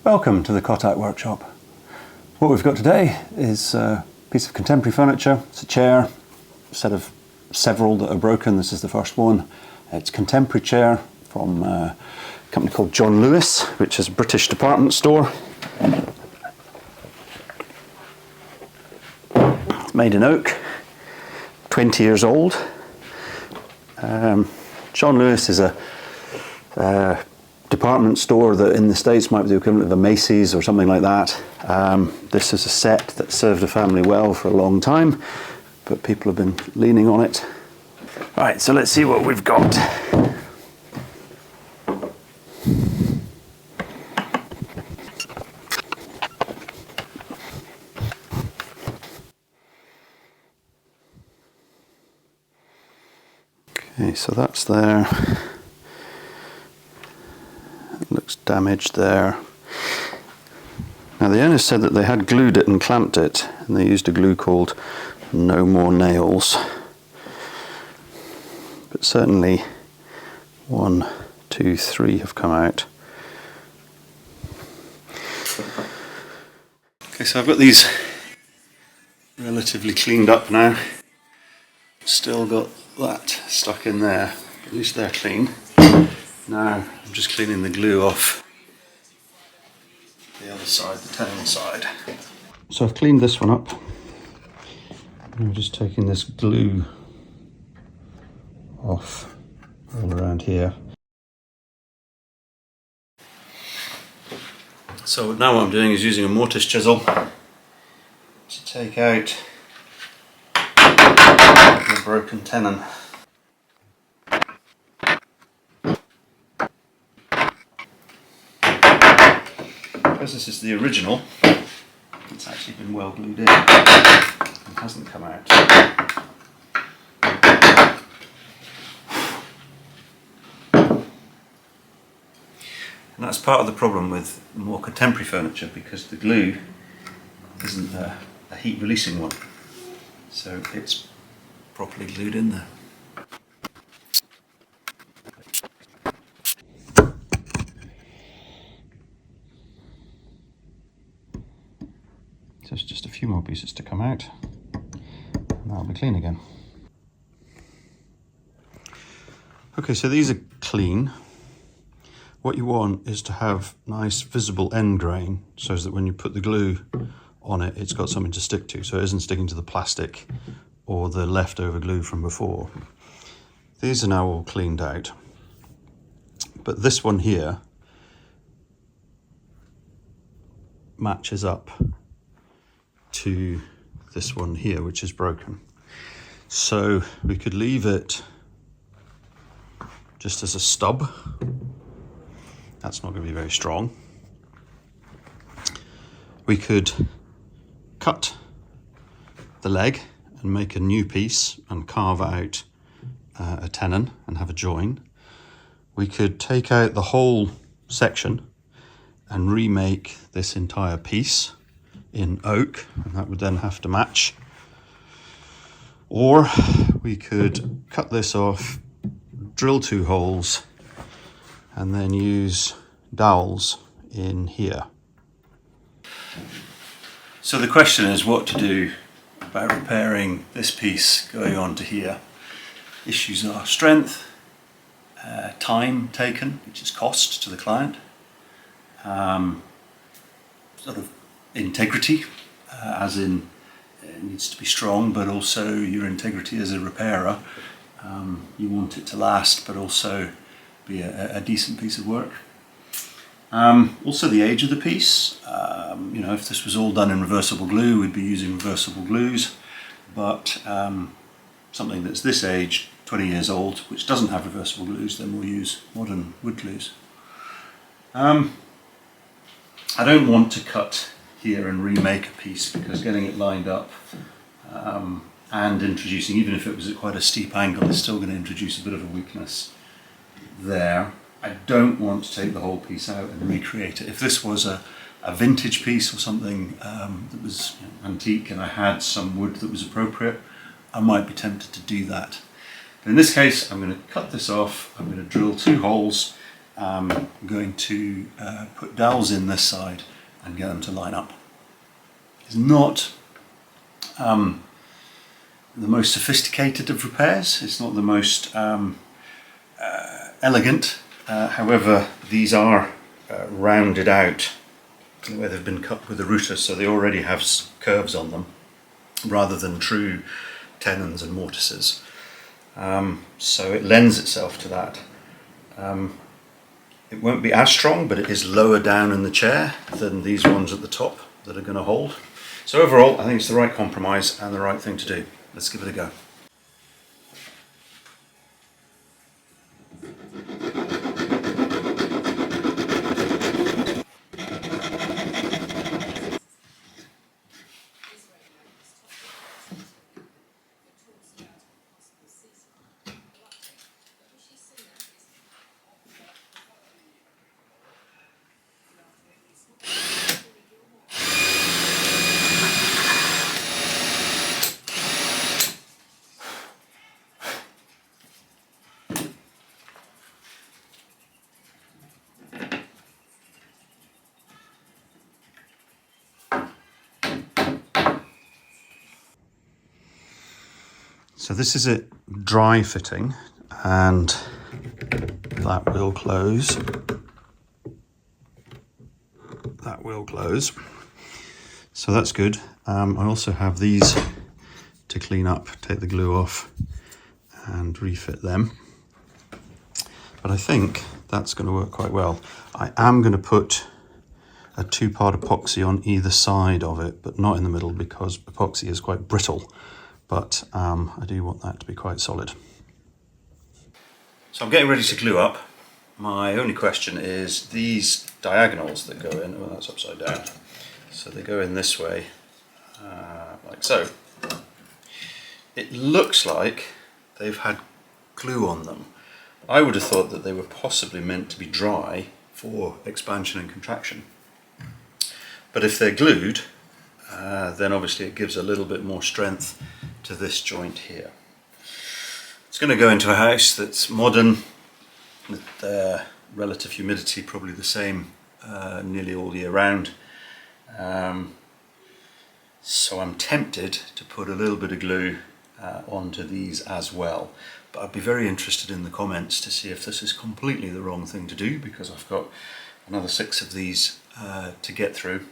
Welcome to the Kotak workshop. What we've got today is a piece of contemporary furniture. It's a chair, a set of several that are broken. This is the first one. It's a contemporary chair from a company called John Lewis, which is a British department store. It's made in oak, 20 years old. John Lewis is a department store that in the States might be the equivalent of a Macy's or something like that. This is a set that served the family well for a long time, but people have been leaning on it. Right, so let's see what we've got. Okay, so that's there. It looks damaged there. Now the owner said that they had glued it and clamped it, and they used a glue called No More Nails. But certainly 1, 2, 3 have come out. Okay, so I've got these relatively cleaned up now. Still got that stuck in there, at least they're clean. Now I'm just cleaning the glue off the other side, the tenon side. So I've cleaned this one up. I'm just taking this glue off all around here. So now what I'm doing is using a mortise chisel to take out the broken tenon. Because this is the original, it's actually been well glued in and hasn't come out. And that's part of the problem with more contemporary furniture, because the glue isn't a heat releasing one, so it's properly glued in there. So there's just a few more pieces to come out, and that'll be clean again. Okay, so these are clean. What you want is to have nice visible end grain, so that when you put the glue on it, it's got something to stick to, so it isn't sticking to the plastic or the leftover glue from before. These are now all cleaned out, but this one here matches up to this one here, which is broken. So we could leave it just as a stub. That's not going to be very strong. We could cut the leg and make a new piece and carve out a tenon and have a join. We could take out the whole section and remake this entire piece in oak, and that would then have to match. Or we could cut this off, drill 2 holes, and then use dowels in here. So the question is what to do about repairing this piece going on to here. Issues are strength, time taken, which is cost to the client, sort of integrity, as in it needs to be strong, but also your integrity as a repairer. You want it to last, but also be a decent piece of work. Also the age of the piece. You know, if this was all done in reversible glue, we'd be using reversible glues, but something that's this age, 20 years old, which doesn't have reversible glues, then we'll use modern wood glues. I don't want to cut here and remake a piece, because getting it lined up and introducing, even if it was at quite a steep angle, is still going to introduce a bit of a weakness there. I don't want to take the whole piece out and recreate it. If this was a vintage piece or something that was antique and I had some wood that was appropriate, I might be tempted to do that. But in this case, I'm going to cut this off, I'm going to drill 2 holes, I'm going to put dowels in this side and get them to line up. It's not the most sophisticated of repairs, it's not the most elegant, however these are rounded out where they've been cut with a router, so they already have curves on them rather than true tenons and mortises. So it lends itself to that. It won't be as strong, but it is lower down in the chair than these ones at the top that are going to hold. So overall, I think it's the right compromise and the right thing to do. Let's give it a go. So this is it dry fitting, and that will close. That will close. So that's good. I also have these to clean up, take the glue off and refit them. But I think that's going to work quite well. I am going to put a two-part epoxy on either side of it, but not in the middle because epoxy is quite brittle. But I do want that to be quite solid. So I'm getting ready to glue up. My only question is these diagonals that go in, oh that's upside down, so they go in this way, like so. It looks like they've had glue on them. I would have thought that they were possibly meant to be dry for expansion and contraction. But if they're glued, then obviously it gives a little bit more strength to this joint here. It's going to go into a house that's modern, with relative humidity probably the same nearly all year round. So I'm tempted to put a little bit of glue onto these as well. But I'd be very interested in the comments to see if this is completely the wrong thing to do, because I've got another 6 of these to get through.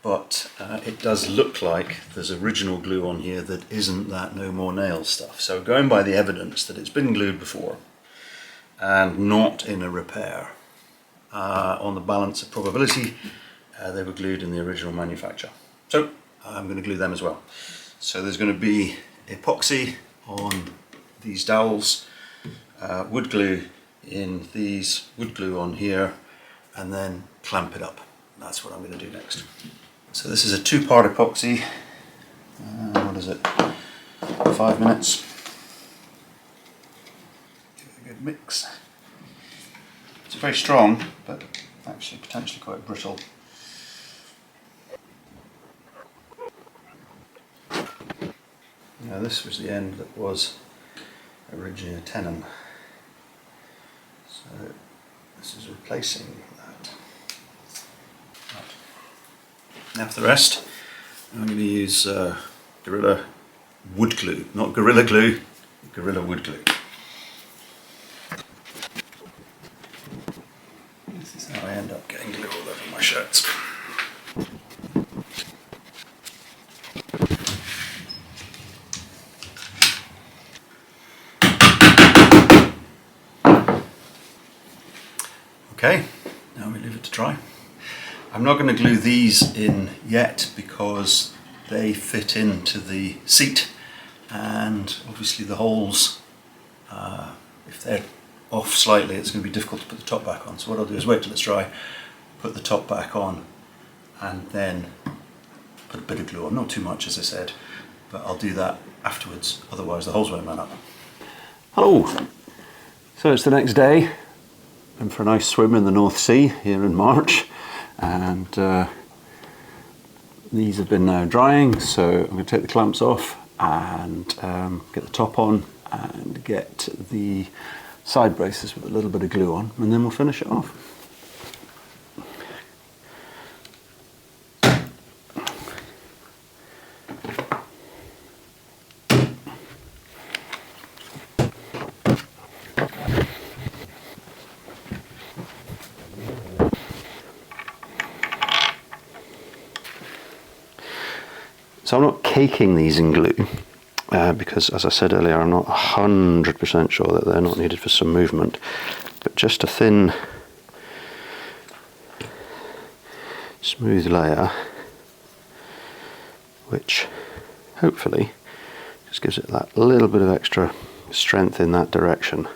But it does look like there's original glue on here that isn't that No More Nails stuff. So going by the evidence that it's been glued before and not in a repair, on the balance of probability, they were glued in the original manufacture. So I'm going to glue them as well. So there's going to be epoxy on these dowels, wood glue in these, wood glue on here, and then clamp it up. That's what I'm going to do next. So this is a 2-part epoxy. What is it? 5 minutes. Give it a good mix. It's very strong, but actually potentially quite brittle. Now this was the end that was originally a tenon. So this is replacing that. Right. Now for the rest, I'm going to use Gorilla wood glue, not Gorilla Glue, Gorilla wood glue. This is how I end up getting glue all over my shirts. Okay, now we leave it to dry. I'm not going to glue these in yet because they fit into the seat, and obviously the holes, if they're off slightly, it's going to be difficult to put the top back on. So what I'll do is wait till it's dry, put the top back on, and then put a bit of glue on. Not too much, as I said, but I'll do that afterwards, otherwise the holes won't line up. Hello! So it's the next day. I'm for a nice swim in the North Sea here in March, and these have been now drying, so I'm going to take the clamps off and get the top on and get the side braces with a little bit of glue on, and then we'll finish it off. So I'm not caking these in glue because, as I said earlier, I'm not 100% sure that they're not needed for some movement, but just a thin, smooth layer, which hopefully just gives it that little bit of extra strength in that direction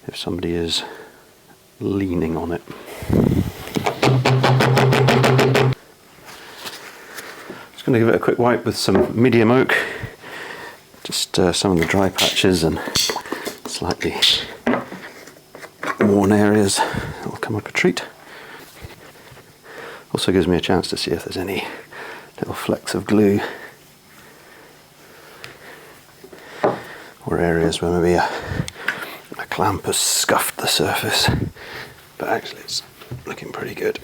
if somebody is leaning on it. Just going to give it a quick wipe with some medium oak, just some of the dry patches and slightly worn areas that will come up a treat. Also gives me a chance to see if there's any little flecks of glue or areas where maybe a clamp has scuffed the surface, but actually it's looking pretty good.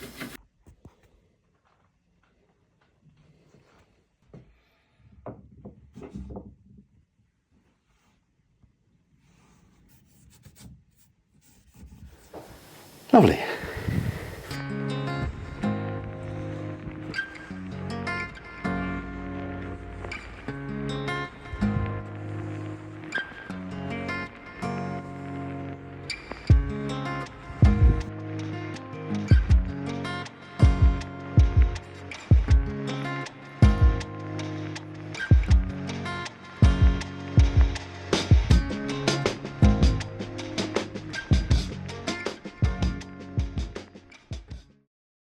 Lovely.